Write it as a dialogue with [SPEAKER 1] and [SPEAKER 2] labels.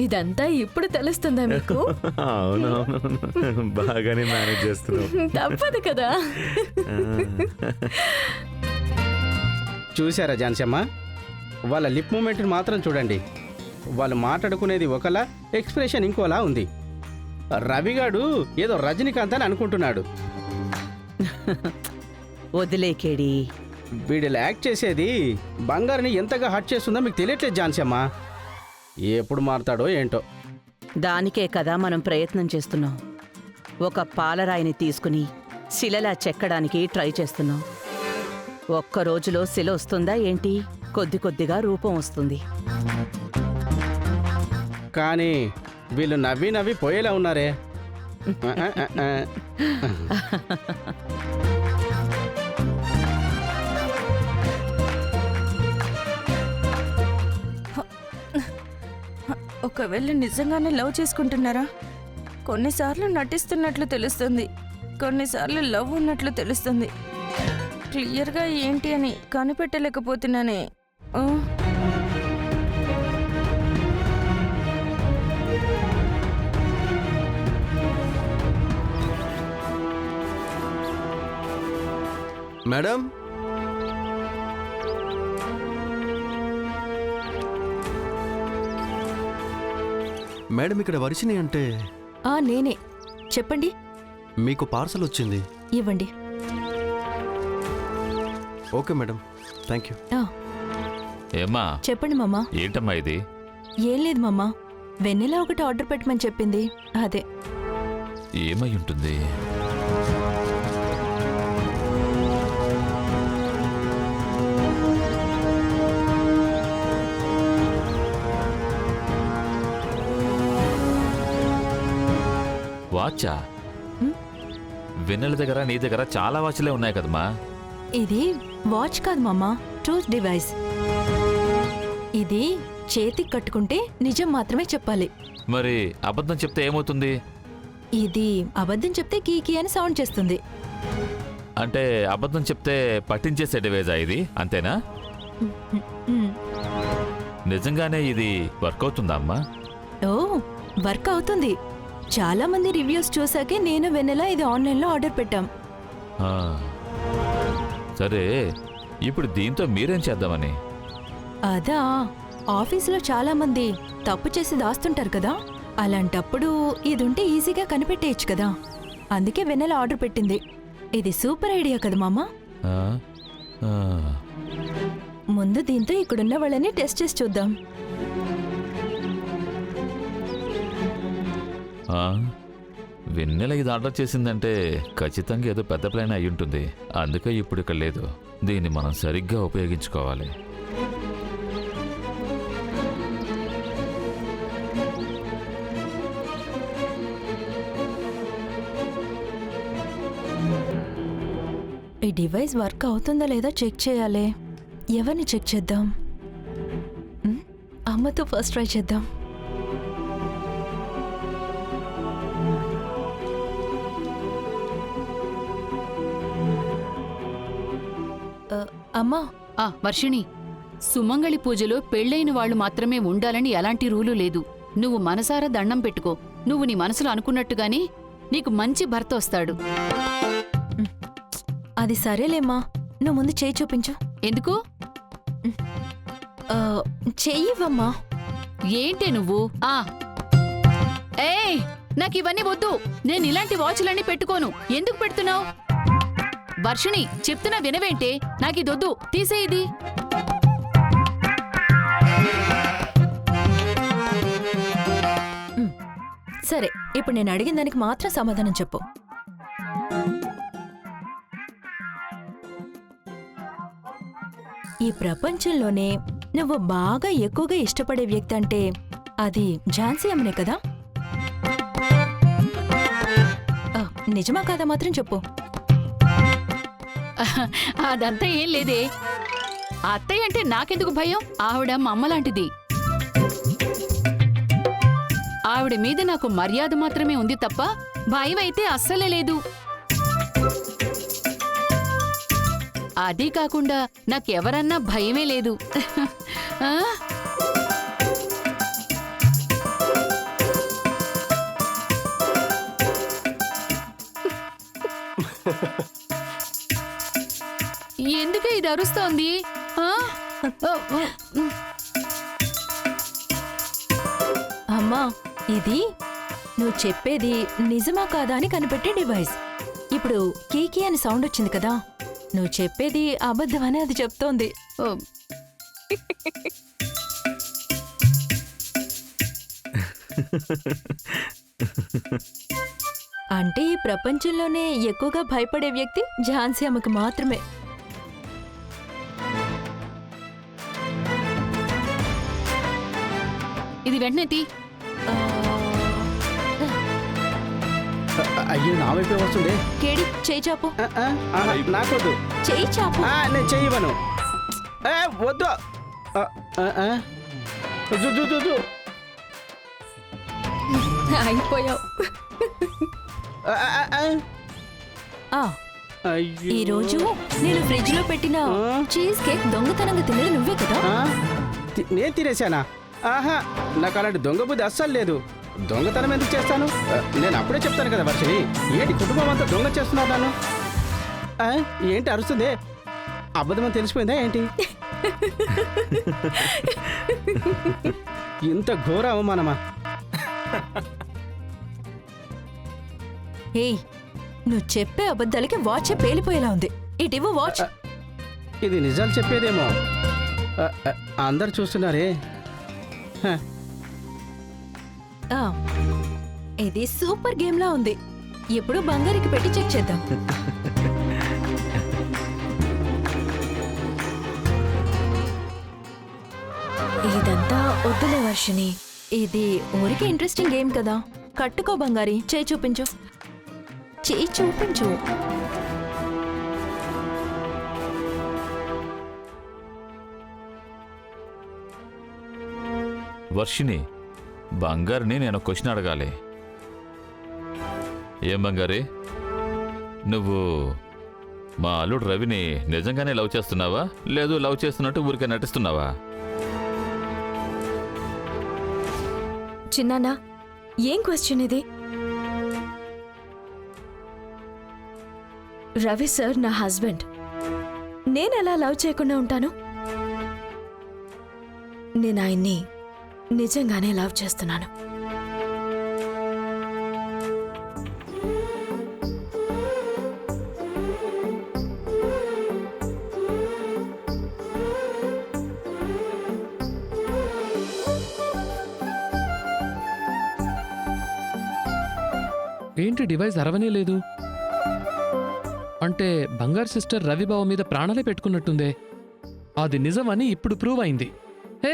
[SPEAKER 1] ఇదంతా ఇప్పుడు తెలుస్తుందా మీకు?
[SPEAKER 2] అవునవును, బాగానే మేనేజ్ చేస్తున్నావు.
[SPEAKER 1] తప్పదు కదా.
[SPEAKER 3] చూసారా ఝాన్సమ్మ, వాళ్ళ లిప్ మూమెంట్ని మాత్రం చూడండి. వాళ్ళు మాట్లాడుకునేది ఒకలా, ఎక్స్ప్రెషన్ ఇంకోలా ఉంది. రవిగాడు ఏదో రజనీకాంత్ అని అనుకుంటున్నాడు.
[SPEAKER 4] వదిలేకేడి.
[SPEAKER 3] వీడిలో యాక్ట్ చేసేది బంగారుని ఎంతగా హర్ట్ చేస్తుందో మీకు తెలియట్లేదు ఝాన్సమ్మ. ఎప్పుడు మారుతాడో ఏంటో.
[SPEAKER 4] దానికే కదా మనం ప్రయత్నం చేస్తున్నాం. ఒక పాలరాయిని తీసుకుని శిలలా చెక్కడానికి ట్రై చేస్తున్నాం. ఒక్క రోజులో శిల వస్తుందా ఏంటి? కొద్ది కొద్దిగా రూపం వస్తుంది.
[SPEAKER 3] కానీ వీళ్ళు నవ్వి నవ్వి పోయేలా ఉన్నారే.
[SPEAKER 5] ఒకవేళ నిజంగానే లవ్ చేసుకుంటున్నారా? కొన్నిసార్లు నటిస్తున్నట్లు తెలుస్తుంది, కొన్నిసార్లు లవ్ ఉన్నట్లు తెలుస్తుంది. క్లియర్గా ఏంటి అని కనిపెట్టలేకపోతున్నానే.
[SPEAKER 2] మేడం, మేడం ఇక్కడ వర్షిని అంటే?
[SPEAKER 1] నేనే. చెప్పండి.
[SPEAKER 2] మీకు పార్సల్ వచ్చింది,
[SPEAKER 1] ఇవ్వండి.
[SPEAKER 2] Okay madam, thank you.
[SPEAKER 6] ఏమ్మా?
[SPEAKER 1] చెప్పండి మామా.
[SPEAKER 6] ఏంటమ్మా ఇది?
[SPEAKER 1] ఏం లేదు మామా, వెన్నెలా ఒకటి ఆర్డర్ పెట్టమని చెప్పింది, అదే.
[SPEAKER 6] ఏమై ఉంటుంది? వాచా? వెన్నెల దగ్గర నీ దగ్గర చాలా వాచ్లే ఉన్నాయి కదమ్మా.
[SPEAKER 1] ఇది వాచ్ కాదు మామా, ట్రూత్ డివైస్. ఇది చేతికి కట్టుకుంటే నిజం మాత్రమే చెప్పాలి.
[SPEAKER 6] మరి అబద్ధం చెప్తే ఏమవుతుంది?
[SPEAKER 1] ఇది అబద్ధం చెప్తే కీకీ అని సౌండ్ చేస్తుంది.
[SPEAKER 6] అంటే అబద్ధం చెప్తే పట్టించేసే డివైజా ఇది, అంతేనా? నిజంగానే ఇది వర్క్ అవుతుందా అమ్మా?
[SPEAKER 1] ఓ, వర్క్ అవుతుంది. చాలా మంది రివ్యూస్ చూసాకే నేను వెన్నెలా ఇది ఆన్లైన్లో ఆర్డర్ పెట్టాం.
[SPEAKER 6] సరే, ఇప్పుడు దీంతో మీరేం చేద్దామని?
[SPEAKER 1] అదా, ఆఫీసులో చాలా మంది తప్పు చేసి దాస్తుంటారు కదా, అలాంటప్పుడు ఇది ఉంటే ఈజీగా కనిపెట్టేయచ్చు కదా, అందుకే వెన్నెల ఆర్డర్ పెట్టింది. ఇది సూపర్ ఐడియా కదా మామా. ముందు దీంతో ఇక్కడున్న వాళ్ళని టెస్ట్ చేసి చూద్దాం.
[SPEAKER 6] వెన్నెల ఇది ఆర్డర్ చేసిందంటే ఖచ్చితంగా ఏదో పెద్ద ప్లాన్ అయి ఉంటుంది. అందుకే ఇప్పుడు ఇక్కడ లేదు. దీన్ని మనం సరిగ్గా ఉపయోగించుకోవాలి.
[SPEAKER 1] ఈ డివైస్ వర్క్ అవుతుందా లేదా చెక్ చేయాలి. ఎవరిని చెక్ చేద్దాం? అమ్మతో ఫస్ట్ ట్రై చేద్దాం. అమ్మా.
[SPEAKER 7] వర్షిణి, సుమంగళి పూజలో పెళ్ళైన వాళ్లు మాత్రమే ఉండాలని ఎలాంటి రూలు లేదు. నువ్వు మనసారా దండం పెట్టుకో. నువ్వు నీ మనసులో అనుకున్నట్టుగానే నీకు మంచి భర్త వస్తాడు.
[SPEAKER 1] అది సరేలేమ్మా, నువ్వు ముందు చేయి చూపించు.
[SPEAKER 7] ఎందుకు?
[SPEAKER 1] చెయ్యివ్వమ్మా.
[SPEAKER 7] ఏంటే నువ్వు? ఏయ్, నాకు ఇవన్నీ వద్దు. నేను ఇలాంటి వాచ్లన్నీ పెట్టుకోను. ఎందుకు పెడుతున్నావు? వర్షిణి, చెప్తున్నా వినవేంటే? నాకిదొద్దు, తీసేయిది.
[SPEAKER 1] సరే, ఇప్పుడు నేను అడిగిన దానికి మాత్రం సమాధానం చెప్పు. ఈ ప్రపంచంలోనే నువ్వు బాగా ఎక్కువగా ఇష్టపడే వ్యక్తి అంటే అది ఝాన్సీ అమ్మనే కదా? నిజమా కాదా మాత్రం చెప్పు.
[SPEAKER 7] అదంతా ఏం లేదే. అత్తయ్య అంటే నాకెందుకు భయం? ఆవిడ మా అమ్మ లాంటిది. ఆవిడ మీద నాకు మర్యాద మాత్రమే ఉంది తప్ప భయం అయితే అస్సలే లేదు. అదీ కాకుండా నాకెవరన్నా భయమే లేదు. ఎందుకే ఇది అరుస్తోంది ఆ? ఓ, ఓ, ఉమ్.
[SPEAKER 1] అమ్మా ఇది నువ్వు చెప్పేది నిజమా కాదా అని కనిపెట్టే డివైస్. ఇప్పుడు కీకీ అని సౌండ్ వచ్చింది కదా, నువ్వు చెప్పేది అబద్ధమని అది చెప్తోంది.
[SPEAKER 7] ఓ,
[SPEAKER 1] అంటే ఈ ప్రపంచంలోనే ఎక్కువగా భయపడే వ్యక్తి ఝాన్సీ అమ్మకు మాత్రమే.
[SPEAKER 7] ఇది వెంటనే తీ.
[SPEAKER 1] ఆ,
[SPEAKER 3] అయ్యో నా వైపే వస్తుంది.
[SPEAKER 1] కేడి చేయి చాపు,
[SPEAKER 3] నాకొద్దు.
[SPEAKER 1] చేయి చాపు.
[SPEAKER 3] నేను చెయ్యవను. వద్దు. జు, జు, జు, జు.
[SPEAKER 1] అయిపోయావు.
[SPEAKER 3] ఆ, ఆ, ఆ.
[SPEAKER 1] ఆ,
[SPEAKER 3] అయ్యో.
[SPEAKER 1] ఈ రోజు నేను ఫ్రిడ్జ్ లో పెట్టిన చీజ్ కేక్ దొంగతనంగా తినడం నువ్వే కదా?
[SPEAKER 3] నేను తినేశానా? ఆహా, నాకు అలాంటి దొంగ బుద్ధి అస్సలు లేదు. దొంగతనం ఎందుకు చేస్తాను? నేను అప్పుడే చెప్తాను కదా వర్షిని. ఏంటి కుటుంబం అంతా దొంగ చేస్తున్నారు నన్ను? ఏంటి అరుస్తుంది? అబద్ధమని తెలిసిపోయిందా ఏంటి? ఇంత ఘోర అవమానమా?
[SPEAKER 1] ఏయ్, నువ్వు చెప్పే అబద్ధాలకి వాచ్ పేలిపోయేలా ఉంది. ఇటివ్వు వాచ్.
[SPEAKER 3] ఇది నిజాలు చెప్పేదేమో. అందరు చూస్తున్నారే. హ.
[SPEAKER 1] ఆ, ఇది సూపర్ గేమ్ లా ఉంది. ఇప్పుడు బంగారికి పెట్టి చెక్ చేద్దాం. ఇదంతా వద్దులే వర్షిని, ఇది ఊరికే ఇంట్రెస్టింగ్ గేమ్ కదా. కట్టుకో బంగారి, చేయి చూపించు, చేయి చూపించు.
[SPEAKER 6] వర్షిని, బంగారుని నేను క్వశ్చన్ అడగాలి. ఏం బంగారి, నువ్వు మా అల్లుడు రవిని నిజంగానే లవ్ చేస్తున్నావా, లేదు లవ్ చేస్తున్నట్టు ఊరికే నటిస్తున్నావా?
[SPEAKER 8] చిన్నానా, ఏం క్వశ్చన్ ఇది? రవి సార్ నా హస్బెండ్. నేనెలా లవ్ చేయకుండా ఉంటాను? నేను ఆయన్ని నిజంగానే లవ్ చేస్తున్నాను.
[SPEAKER 9] ఏంటి డివైస్ అరవనే లేదు? అంటే బంగారు సిస్టర్ రవిబావ మీద ప్రాణాలే పెట్టుకున్నట్టుందే. అది నిజమని ఇప్పుడు ప్రూవ్ అయింది. హే